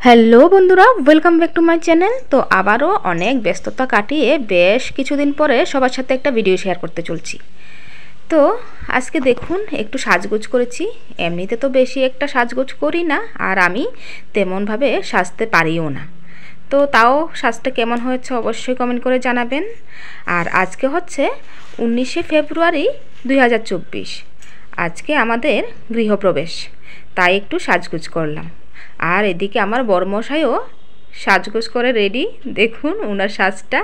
Hello বন্ধুরা, welcome back to my channel. তো আবারও অনেক ব্যস্ততা কাটিয়ে বেশ কিছুদিন পরে সবার সাথে একটা ভিডিও শেয়ার করতে চলছি। তো আজকে দেখুন একটু সাজগোজ করেছি। এমনিতে তো বেশি একটা সাজগোজ করি না, আর আমি তেমনভাবে সাজতে পারিও না। তো তাও সাজটা কেমন হয়েছে অবশ্যই কমেন্ট করে জানাবেন। আর আজকে হচ্ছে 19শে ফেব্রুয়ারি 2024। আজকে আমাদের গৃহপ্রবেশ, তাই একটু সাজগোজ করলাম। আর এদিকে আমার বড়মশাইও সাজগোজ করে রেডি। দেখুন ওনার সাজটা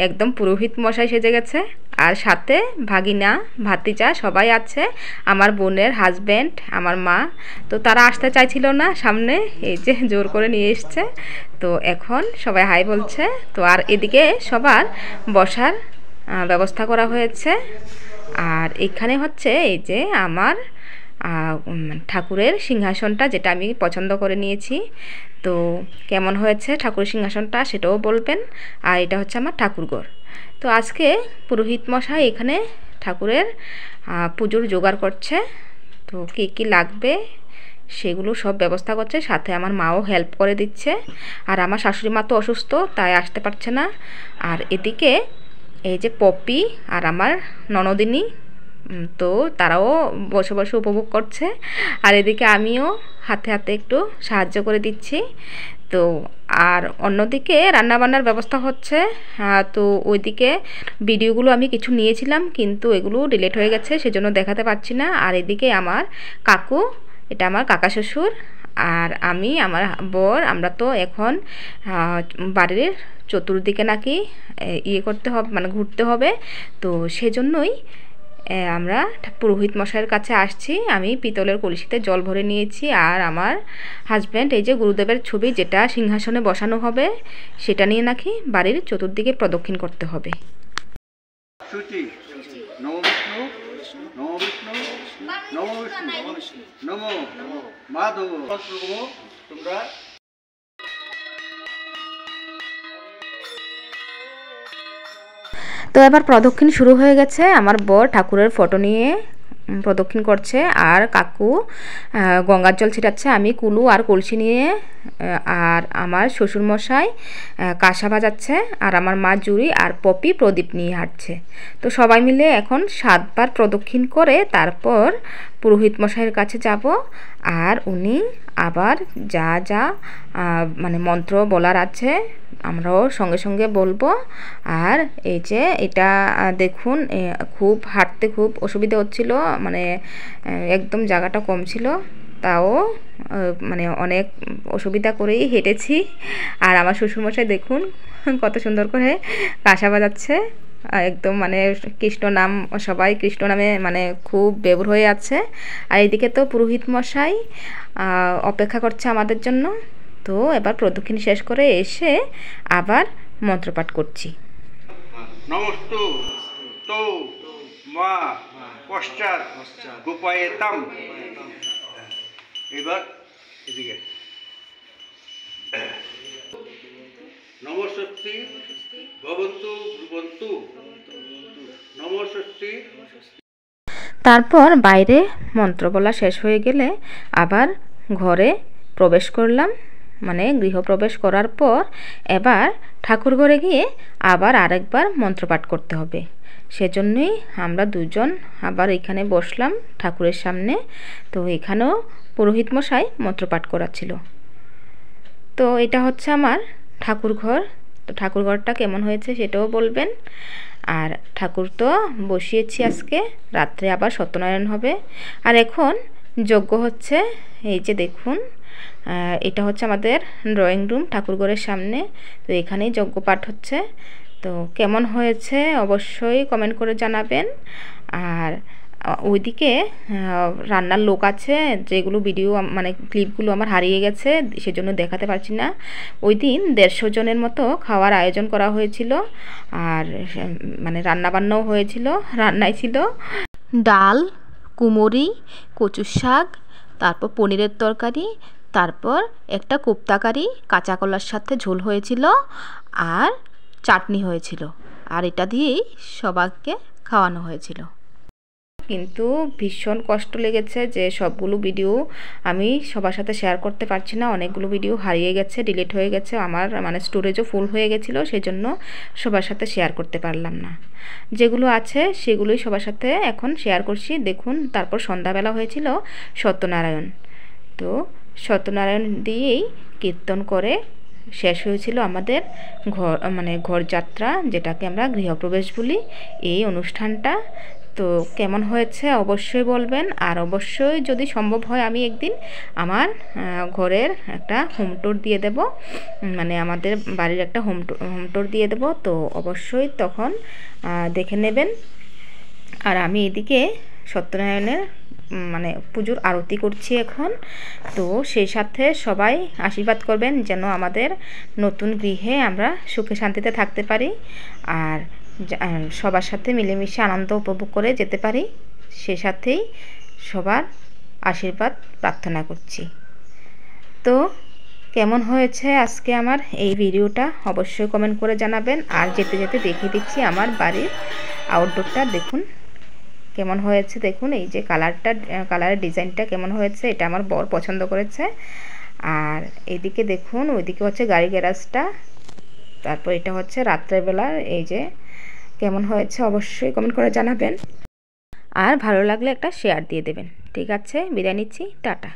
একদম পুরোহিত মশাই সেজে গেছে। আর সাথে ভাগিনা ভাতিজা সবাই আছে, আমার বোনের হাজব্যান্ড, আমার মা। তো তারা আসতে চাইছিল না সামনে, এই যে জোর করে নিয়ে এসছে। তো এখন সবাই হাই বলছে। তো আর এদিকে সবার বসার ব্যবস্থা করা হয়েছে। আর এখানে হচ্ছে এই যে আমার ঠাকুরের সিংহাসনটা, যেটা আমি পছন্দ করে নিয়েছি। তো কেমন হয়েছে ঠাকুরের সিংহাসনটা সেটাও বলবেন। আর এটা হচ্ছে আমার ঠাকুরঘর। তো আজকে পুরোহিত মশাই এখানে ঠাকুরের পুজোর জোগাড় করছে। তো কী কী লাগবে সেগুলো সব ব্যবস্থা করছে, সাথে আমার মাও হেল্প করে দিচ্ছে। আর আমার শাশুড়ি মা তো অসুস্থ, তাই আসতে পারছে না। আর এদিকে এই যে পপি আর আমার ননদিনী, তো তারাও বসে বসে উপভোগ করছে। আর এদিকে আমিও হাতে হাতে একটু সাহায্য করে দিচ্ছি। তো আর অন্যদিকে রান্নাবান্নার ব্যবস্থা হচ্ছে। তো ওইদিকে ভিডিওগুলো আমি কিছু নিয়েছিলাম, কিন্তু এগুলো ডিলিট হয়ে গেছে, সেজন্য দেখাতে পারছি না। আর এদিকে আমার কাকু, এটা আমার কাকা শ্বশুর, আর আমি, আমার বর, আমরা তো এখন বাড়ির চতুর্দিকে নাকি ইয়ে করতে হবে, মানে ঘুরতে হবে। তো সেজন্যই আমরা পুরোহিত মশাইয়ের কাছে আসছি। আমি পিতলের কলসিতে জল ভরে নিয়েছি। আর আমার হাজব্যান্ড এই যে গুরুদেবের ছবি, যেটা সিংহাসনে বসানো হবে, সেটা নিয়ে নাকি বাড়ির চতুর্দিকে প্রদক্ষিণ করতে হবে। তো এবার প্রদক্ষিণ শুরু হয়ে গেছে। আমার বর ঠাকুরের ফটো নিয়ে প্রদক্ষিণ করছে, আর কাকু গঙ্গার জল ছিটাচ্ছে, আমি কুলু আর কলসি নিয়ে, আর আমার শ্বশুরমশাই কাঁসা বাজাচ্ছে, আর আমার মা জুড়ি আর পপি প্রদীপ নিয়ে হাঁটছে। তো সবাই মিলে এখন 7 বার প্রদক্ষিণ করে তারপর পুরোহিত মশাইয়ের কাছে যাব। আর উনি আবার যা যা মানে মন্ত্র বলার আছে আমরাও সঙ্গে সঙ্গে বলবো। আর এই যে এটা দেখুন, খুব হাঁটতে খুব অসুবিধা হচ্ছিল, মানে একদম জায়গাটা কম ছিল, তাও মানে অনেক অসুবিধা করেই হেঁটেছি। আর আমার শ্বশুরমশাই দেখুন কত সুন্দর করে কাঁসা বাজাচ্ছে, একদম মানে কৃষ্ণ নাম, সবাই কৃষ্ণ নামে মানে খুব বেবুর হয়ে আছে। আর এদিকে তো পুরোহিত মশাই অপেক্ষা করছে আমাদের জন্য। তো এবার প্রদক্ষিণ শেষ করে এসে আবার মন্ত্রপাঠ করছি। নমস্তু তো মা পশ্চাৎ গোপায়েতাম। এবার এদিকে নমস্বস্তি ভবন্তু ব্রুবন্তু নমস্বস্তি। তারপর বাইরে মন্ত্র বলা শেষ হয়ে গেলে আবার ঘরে প্রবেশ করলাম। মানে গৃহপ্রবেশ করার পর এবার ঠাকুর ঘরে গিয়ে আবার আরেকবার মন্ত্রপাঠ করতে হবে। সেজন্যই আমরা দুজন আবার এখানে বসলাম ঠাকুরের সামনে। তো এখানেও পুরোহিত মশাই মন্ত্রপাঠ করাচ্ছিল। তো এটা হচ্ছে আমার ঠাকুর ঘর। তো ঠাকুর ঘরটা কেমন হয়েছে সেটাও বলবেন। আর ঠাকুর তো বসিয়েছি, আজকে রাত্রে আবার সত্যনারায়ণ হবে। আর এখন যজ্ঞ হচ্ছে, এই যে দেখুন, এটা হচ্ছে আমাদের ড্রয়িং রুম ঠাকুরঘরের সামনে। তো এখানেই যজ্ঞ পাঠ হচ্ছে। তো কেমন হয়েছে অবশ্যই কমেন্ট করে জানাবেন। আর ওইদিকে রান্নার লোক আছে, যেগুলো ভিডিও মানে ক্লিপগুলো আমার হারিয়ে গেছে, সেজন্য দেখাতে পারছি না। ওই দিন 150 জনের মতো খাওয়ার আয়োজন করা হয়েছিল। আর মানে রান্নাবান্নাও হয়েছিল। রান্নায় ছিল ডাল, কুমড়ি, কচুর শাক, তারপর পনিরের তরকারি, তারপর একটা কোপ্তাকারি কাঁচা কলার সাথে ঝোল হয়েছিল, আর চাটনি হয়েছিল। আর এটা দিয়েই সবাইকে খাওয়ানো হয়েছিল। কিন্তু ভীষণ কষ্ট লেগেছে যে সবগুলো ভিডিও আমি সবার সাথে শেয়ার করতে পারছি না। অনেকগুলো ভিডিও হারিয়ে গেছে, ডিলিট হয়ে গেছে, আমার মানে স্টোরেজও ফুল হয়ে গেছিলো, সেই জন্য সবার সাথে শেয়ার করতে পারলাম না। যেগুলো আছে সেগুলোই সবার সাথে এখন শেয়ার করছি। দেখুন, তারপর সন্ধ্যাবেলা হয়েছিল সত্যনারায়ণ। তো সত্যনারায়ণ দিয়েই কীর্তন করে শেষ হয়েছিল আমাদের ঘরযাত্রা, যেটাকে আমরা গৃহপ্রবেশ বলি, এই অনুষ্ঠানটা। তো কেমন হয়েছে অবশ্যই বলবেন। আর অবশ্যই যদি সম্ভব হয় আমি একদিন আমার ঘরের একটা হোম ট্যুর দিয়ে দেব, মানে আমাদের বাড়ির একটা হোম ট্যুর দিয়ে দেব। তো অবশ্যই তখন দেখে নেবেন। আর আমি এদিকে সত্যনারায়ণের মানে পুজোর আরতি করছি এখন। তো সেই সাথে সবাই আশীর্বাদ করবেন যেন আমাদের নতুন গৃহে আমরা সুখে শান্তিতে থাকতে পারি, আর সবার সাথে মিলেমিশে আনন্দ উপভোগ করে যেতে পারি। সে সাথেই সবার আশীর্বাদ প্রার্থনা করছি। তো কেমন হয়েছে আজকে আমার এই ভিডিওটা অবশ্যই কমেন্ট করে জানাবেন। আর যেতে যেতে দেখিয়ে দিচ্ছি আমার বাড়ির আউটডোরটা। দেখুন কেমন হয়েছে, দেখুন এই যে কালারের ডিজাইনটা কেমন হয়েছে, এটা আমার বর পছন্দ করেছে। আর এইদিকে দেখুন, ওইদিকে হচ্ছে গাড়ি গ্যারাজটা। তারপর এটা হচ্ছে রাত্রেবেলার, এই যে কেমন হয়েছে অবশ্যই কমেন্ট করে জানাবেন। আর ভালো লাগলে একটা শেয়ার দিয়ে দেবেন। ঠিক আছে, বিদায় নিচ্ছি, টাটা।